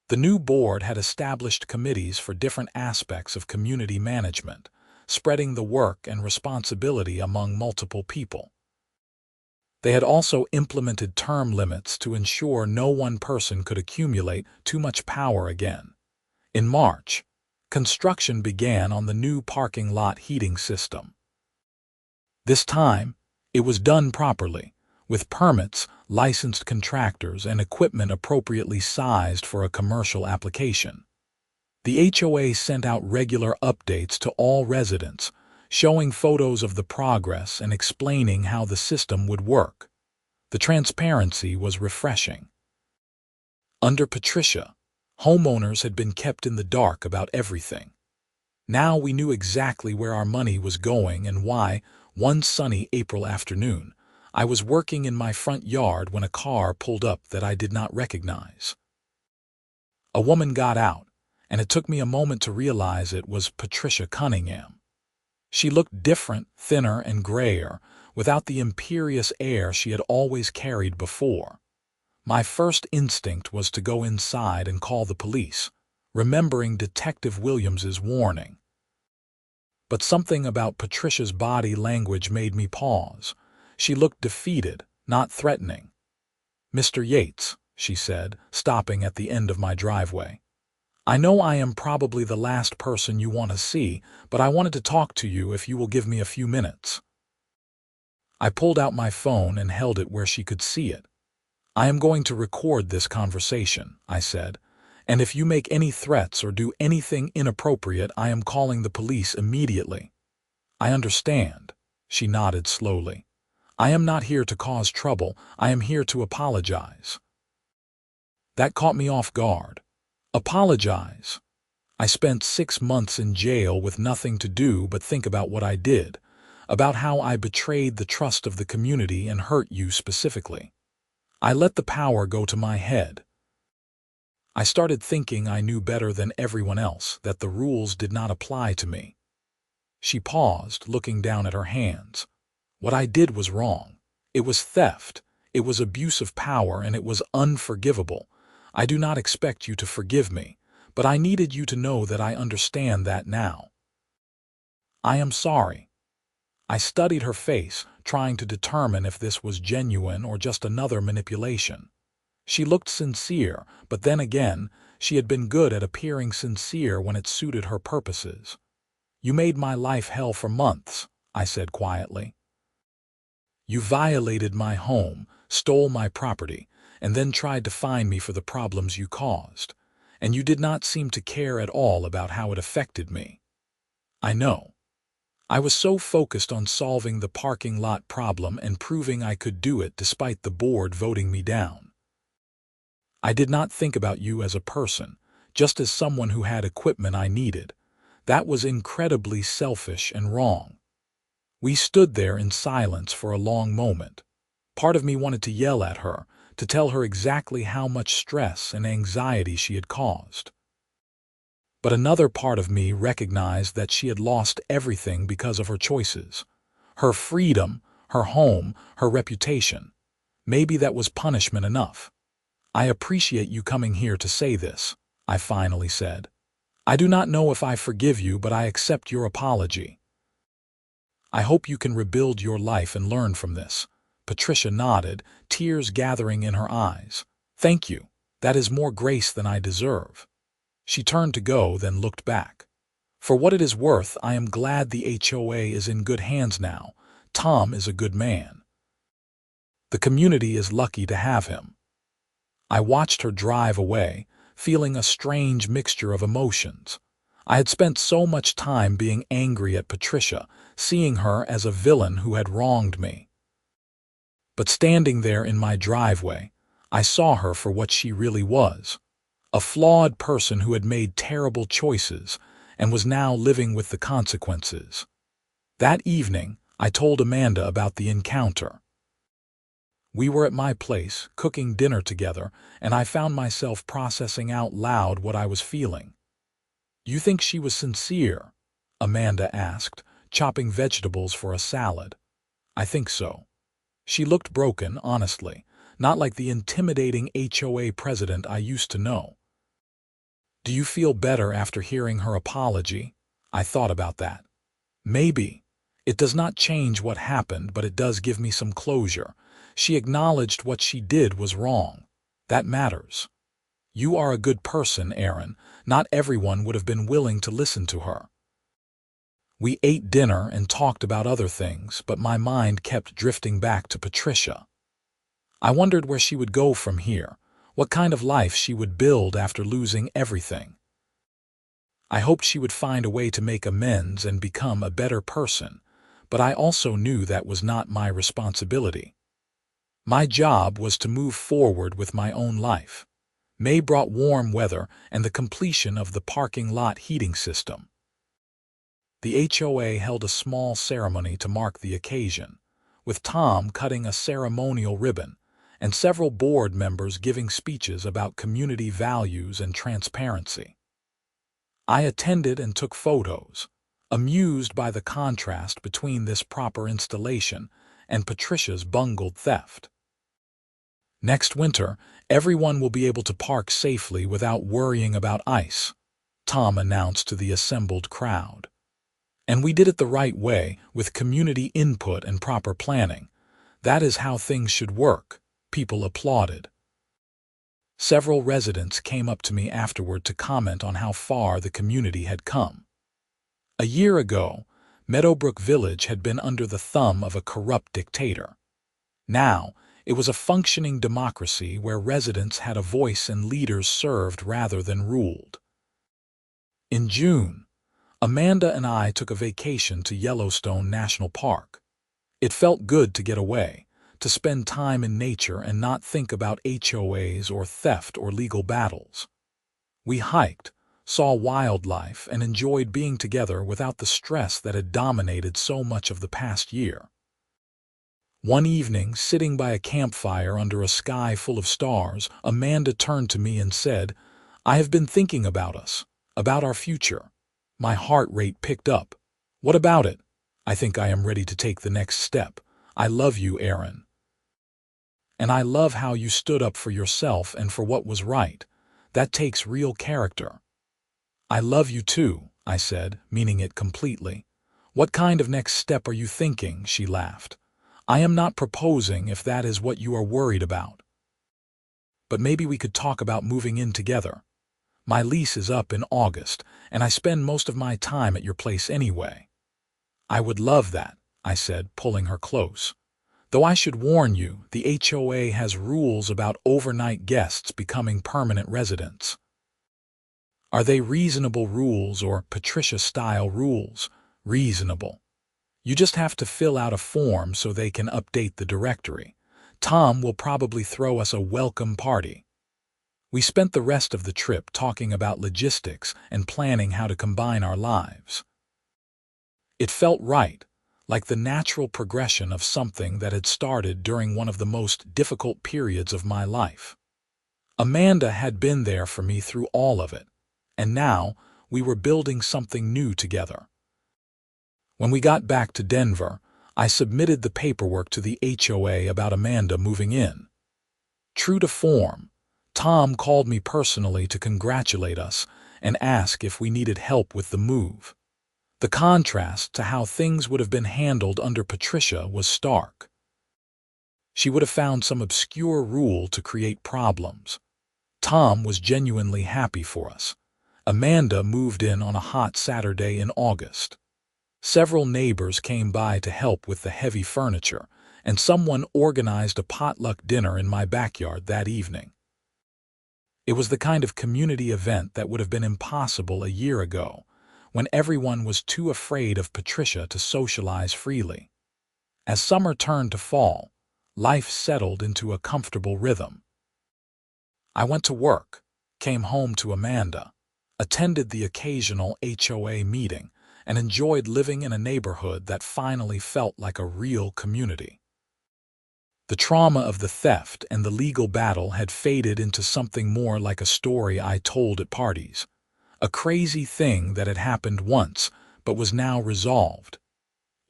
The new board had established committees for different aspects of community management, spreading the work and responsibility among multiple people. They had also implemented term limits to ensure no one person could accumulate too much power again. In March, construction began on the new parking lot heating system. This time, it was done properly, with permits, licensed contractors, and equipment appropriately sized for a commercial application. The HOA sent out regular updates to all residents, showing photos of the progress and explaining how the system would work. The transparency was refreshing. Under Patricia, homeowners had been kept in the dark about everything. Now we knew exactly where our money was going and why. One sunny April afternoon, I was working in my front yard when a car pulled up that I did not recognize. A woman got out, and it took me a moment to realize it was Patricia Cunningham. She looked different, thinner and grayer, without the imperious air she had always carried before. My first instinct was to go inside and call the police, remembering Detective Williams's warning. But something about Patricia's body language made me pause. She looked defeated, not threatening. "Mr. Yates," she said, stopping at the end of my driveway. "I know I am probably the last person you want to see, but I wanted to talk to you if you will give me a few minutes." I pulled out my phone and held it where she could see it. "I am going to record this conversation," I said, "and if you make any threats or do anything inappropriate, I am calling the police immediately." "I understand," she nodded slowly. "I am not here to cause trouble. I am here to apologize." That caught me off guard. Apologize? I spent 6 months in jail with nothing to do but think about what I did, about how I betrayed the trust of the community and hurt you specifically. I let the power go to my head. I started thinking I knew better than everyone else, that the rules did not apply to me. She paused, looking down at her hands. "What I did was wrong. It was theft. It was abuse of power, and it was unforgivable. I do not expect you to forgive me, but I needed you to know that I understand that now." "I am sorry." I studied her face, trying to determine if this was genuine or just another manipulation. She looked sincere, but then again, she had been good at appearing sincere when it suited her purposes. "You made my life hell for months," I said quietly. "You violated my home, stole my property, and then tried to fine me for the problems you caused. And you did not seem to care at all about how it affected me." "I know. I was so focused on solving the parking lot problem and proving I could do it despite the board voting me down. I did not think about you as a person, just as someone who had equipment I needed. That was incredibly selfish and wrong." We stood there in silence for a long moment. Part of me wanted to yell at her, to tell her exactly how much stress and anxiety she had caused. But another part of me recognized that she had lost everything because of her choices. Her freedom, her home, her reputation. Maybe that was punishment enough. "I appreciate you coming here to say this," I finally said. "I do not know if I forgive you, but I accept your apology. I hope you can rebuild your life and learn from this." Patricia nodded, tears gathering in her eyes. "Thank you. That is more grace than I deserve." She turned to go, then looked back. "For what it is worth, I am glad the HOA is in good hands now. Tom is a good man. The community is lucky to have him." I watched her drive away, feeling a strange mixture of emotions. I had spent so much time being angry at Patricia, seeing her as a villain who had wronged me. But standing there in my driveway, I saw her for what she really was. A flawed person who had made terrible choices and was now living with the consequences. That evening, I told Amanda about the encounter. We were at my place, cooking dinner together, and I found myself processing out loud what I was feeling. "You think she was sincere?" Amanda asked, chopping vegetables for a salad. "I think so. She looked broken, honestly, not like the intimidating HOA president I used to know." "Do you feel better after hearing her apology?" I thought about that. "Maybe. It does not change what happened, but it does give me some closure. She acknowledged what she did was wrong. That matters. You are a good person, Aaron. Not everyone would have been willing to listen to her." We ate dinner and talked about other things, but my mind kept drifting back to Patricia. I wondered where she would go from here, what kind of life she would build after losing everything. I hoped she would find a way to make amends and become a better person, but I also knew that was not my responsibility. My job was to move forward with my own life. May brought warm weather and the completion of the parking lot heating system. The HOA held a small ceremony to mark the occasion, with Tom cutting a ceremonial ribbon and several board members giving speeches about community values and transparency. I attended and took photos, amused by the contrast between this proper installation and Patricia's bungled theft. Next winter, everyone will be able to park safely without worrying about ice, Tom announced to the assembled crowd. And we did it the right way, with community input and proper planning. That is how things should work, people applauded. Several residents came up to me afterward to comment on how far the community had come. A year ago, Meadowbrook Village had been under the thumb of a corrupt dictator. Now, it was a functioning democracy where residents had a voice and leaders served rather than ruled. In June, Amanda and I took a vacation to Yellowstone National Park. It felt good to get away, to spend time in nature and not think about HOAs or theft or legal battles. We hiked, saw wildlife, and enjoyed being together without the stress that had dominated so much of the past year. One evening, sitting by a campfire under a sky full of stars, Amanda turned to me and said, "I have been thinking about us, about our future." My heart rate picked up. "What about it?" "I think I am ready to take the next step. I love you, Aaron. And I love how you stood up for yourself and for what was right. That takes real character." "I love you too," I said, meaning it completely. "What kind of next step are you thinking?" she laughed. "I am not proposing if that is what you are worried about. But maybe we could talk about moving in together. My lease is up in August, and I spend most of my time at your place anyway." "I would love that," I said, pulling her close. "Though I should warn you, the HOA has rules about overnight guests becoming permanent residents." "Are they reasonable rules or Patricia-style rules?" "Reasonable. You just have to fill out a form so they can update the directory. Tom will probably throw us a welcome party." We spent the rest of the trip talking about logistics and planning how to combine our lives. It felt right, like the natural progression of something that had started during one of the most difficult periods of my life. Amanda had been there for me through all of it, and now we were building something new together. When we got back to Denver, I submitted the paperwork to the HOA about Amanda moving in. True to form, Tom called me personally to congratulate us and ask if we needed help with the move. The contrast to how things would have been handled under Patricia was stark. She would have found some obscure rule to create problems. Tom was genuinely happy for us. Amanda moved in on a hot Saturday in August. Several neighbors came by to help with the heavy furniture, and someone organized a potluck dinner in my backyard that evening. It was the kind of community event that would have been impossible a year ago, when everyone was too afraid of Patricia to socialize freely. As summer turned to fall, life settled into a comfortable rhythm. I went to work, came home to Amanda, attended the occasional HOA meeting, and enjoyed living in a neighborhood that finally felt like a real community. The trauma of the theft and the legal battle had faded into something more like a story I told at parties, a crazy thing that had happened once but was now resolved.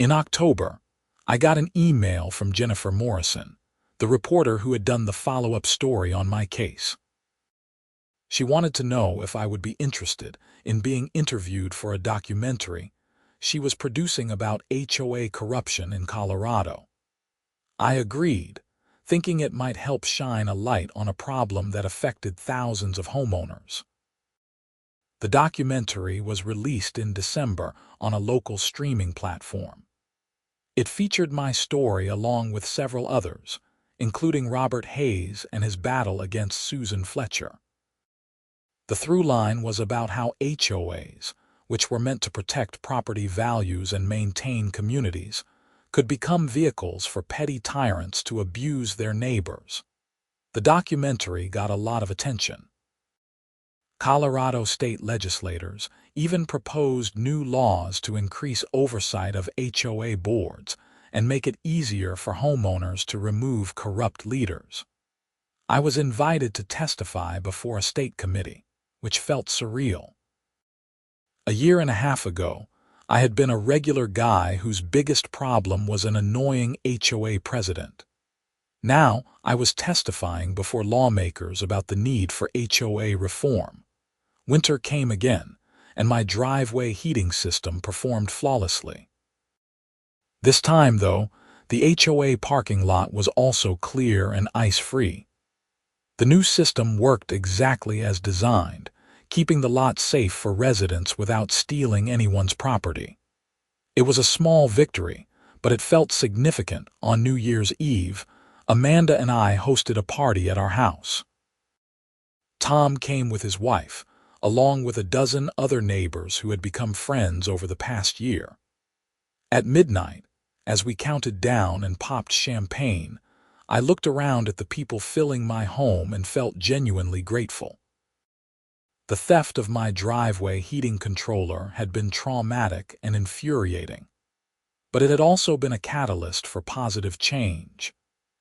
In October, I got an email from Jennifer Morrison, the reporter who had done the follow-up story on my case. She wanted to know if I would be interested in being interviewed for a documentary she was producing about HOA corruption in Colorado. I agreed, thinking it might help shine a light on a problem that affected thousands of homeowners. The documentary was released in December on a local streaming platform. It featured my story along with several others, including Robert Hayes and his battle against Susan Fletcher. The through line was about how HOAs, which were meant to protect property values and maintain communities, could become vehicles for petty tyrants to abuse their neighbors. The documentary got a lot of attention. Colorado state legislators even proposed new laws to increase oversight of HOA boards and make it easier for homeowners to remove corrupt leaders. I was invited to testify before a state committee, which felt surreal. A year and a half ago, I had been a regular guy whose biggest problem was an annoying HOA president. Now, I was testifying before lawmakers about the need for HOA reform. Winter came again, and my driveway heating system performed flawlessly. This time, though, the HOA parking lot was also clear and ice-free. The new system worked exactly as designed, keeping the lot safe for residents without stealing anyone's property. It was a small victory, but it felt significant. On New Year's Eve, Amanda and I hosted a party at our house. Tom came with his wife, along with a dozen other neighbors who had become friends over the past year. At midnight, as we counted down and popped champagne, I looked around at the people filling my home and felt genuinely grateful. The theft of my driveway heating controller had been traumatic and infuriating, but it had also been a catalyst for positive change.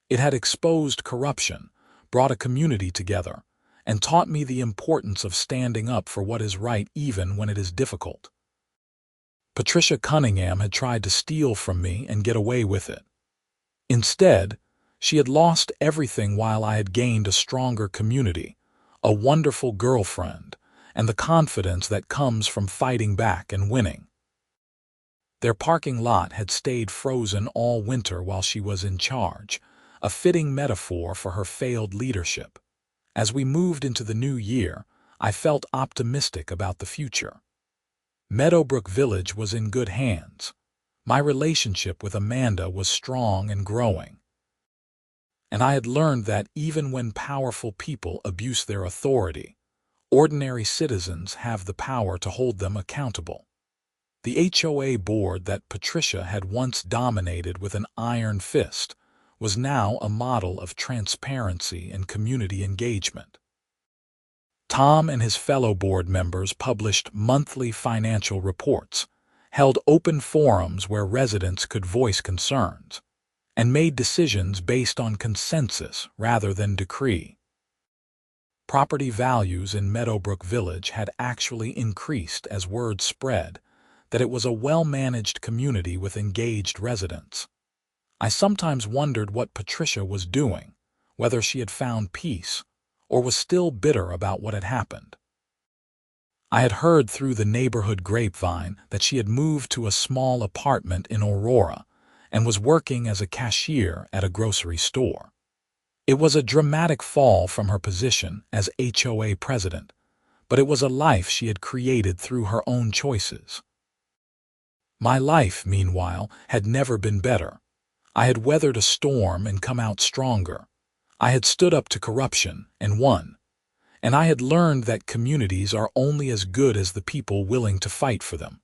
It had exposed corruption, brought a community together, and taught me the importance of standing up for what is right even when it is difficult. Patricia Cunningham had tried to steal from me and get away with it. Instead, she had lost everything while I had gained a stronger community, a wonderful girlfriend, and the confidence that comes from fighting back and winning. Their parking lot had stayed frozen all winter while she was in charge, a fitting metaphor for her failed leadership. As we moved into the new year, I felt optimistic about the future. Meadowbrook Village was in good hands. My relationship with Amanda was strong and growing. And I had learned that even when powerful people abuse their authority, ordinary citizens have the power to hold them accountable. The HOA board that Patricia had once dominated with an iron fist was now a model of transparency and community engagement. Tom and his fellow board members published monthly financial reports, held open forums where residents could voice concerns, and made decisions based on consensus rather than decree. Property values in Meadowbrook Village had actually increased as word spread that it was a well-managed community with engaged residents. I sometimes wondered what Patricia was doing, whether she had found peace or was still bitter about what had happened. I had heard through the neighborhood grapevine that she had moved to a small apartment in Aurora and was working as a cashier at a grocery store. It was a dramatic fall from her position as HOA president, but it was a life she had created through her own choices. My life, meanwhile, had never been better. I had weathered a storm and come out stronger. I had stood up to corruption and won. And I had learned that communities are only as good as the people willing to fight for them.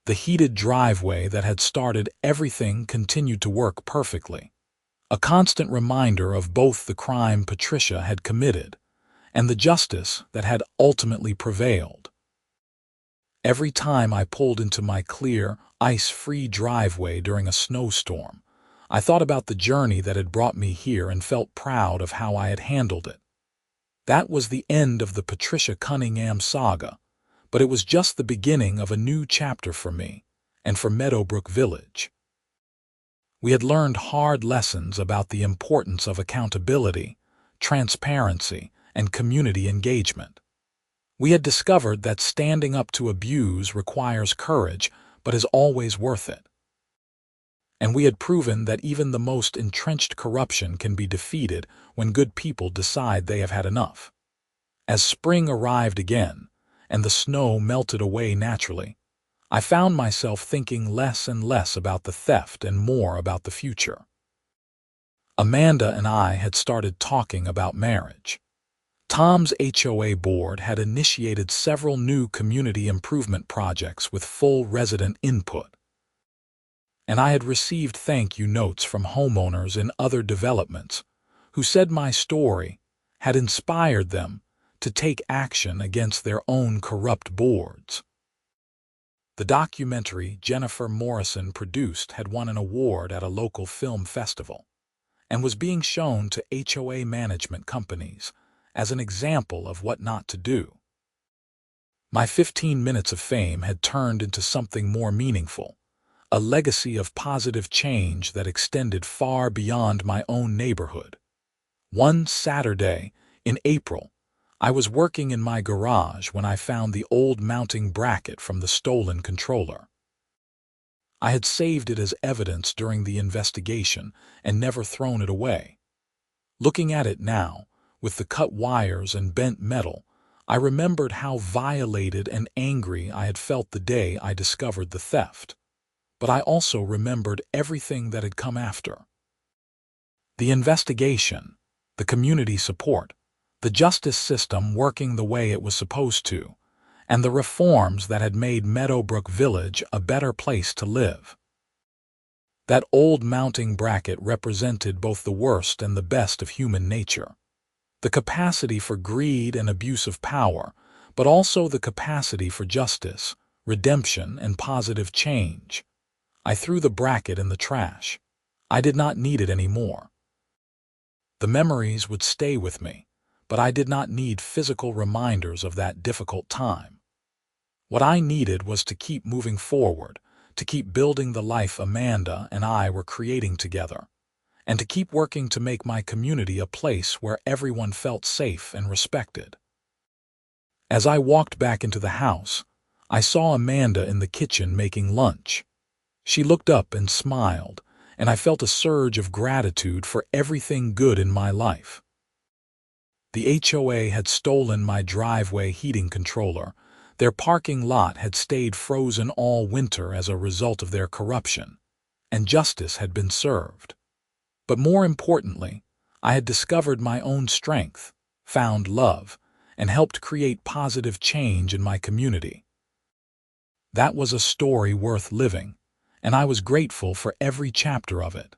The heated driveway that had started everything continued to work perfectly, a constant reminder of both the crime Patricia had committed and the justice that had ultimately prevailed. Every time I pulled into my clear, ice-free driveway during a snowstorm, I thought about the journey that had brought me here and felt proud of how I had handled it. That was the end of the Patricia Cunningham saga, but it was just the beginning of a new chapter for me and for Meadowbrook Village. We had learned hard lessons about the importance of accountability, transparency, and community engagement. We had discovered that standing up to abuse requires courage but is always worth it. And we had proven that even the most entrenched corruption can be defeated when good people decide they have had enough. As spring arrived again, and the snow melted away naturally, I found myself thinking less and less about the theft and more about the future. Amanda and I had started talking about marriage. Tom's HOA board had initiated several new community improvement projects with full resident input. and I had received thank you notes from homeowners in other developments who said my story had inspired them to take action against their own corrupt boards. The documentary Jennifer Morrison produced had won an award at a local film festival and was being shown to HOA management companies as an example of what not to do. My 15 minutes of fame had turned into something more meaningful, a legacy of positive change that extended far beyond my own neighborhood. One Saturday in April, I was working in my garage when I found the old mounting bracket from the stolen controller. I had saved it as evidence during the investigation and never thrown it away. Looking at it now, with the cut wires and bent metal, I remembered how violated and angry I had felt the day I discovered the theft. But I also remembered everything that had come after. The investigation, the community support, the justice system working the way it was supposed to, and the reforms that had made Meadowbrook Village a better place to live. That old mounting bracket represented both the worst and the best of human nature. The capacity for greed and abuse of power, but also the capacity for justice, redemption, and positive change. I threw the bracket in the trash. I did not need it anymore. The memories would stay with me, but I did not need physical reminders of that difficult time. What I needed was to keep moving forward, to keep building the life Amanda and I were creating together, and to keep working to make my community a place where everyone felt safe and respected. As I walked back into the house, I saw Amanda in the kitchen making lunch. She looked up and smiled, and I felt a surge of gratitude for everything good in my life. The HOA had stolen my driveway heating controller. Their parking lot had stayed frozen all winter as a result of their corruption, and justice had been served. But more importantly, I had discovered my own strength, found love, and helped create positive change in my community. That was a story worth living, and I was grateful for every chapter of it.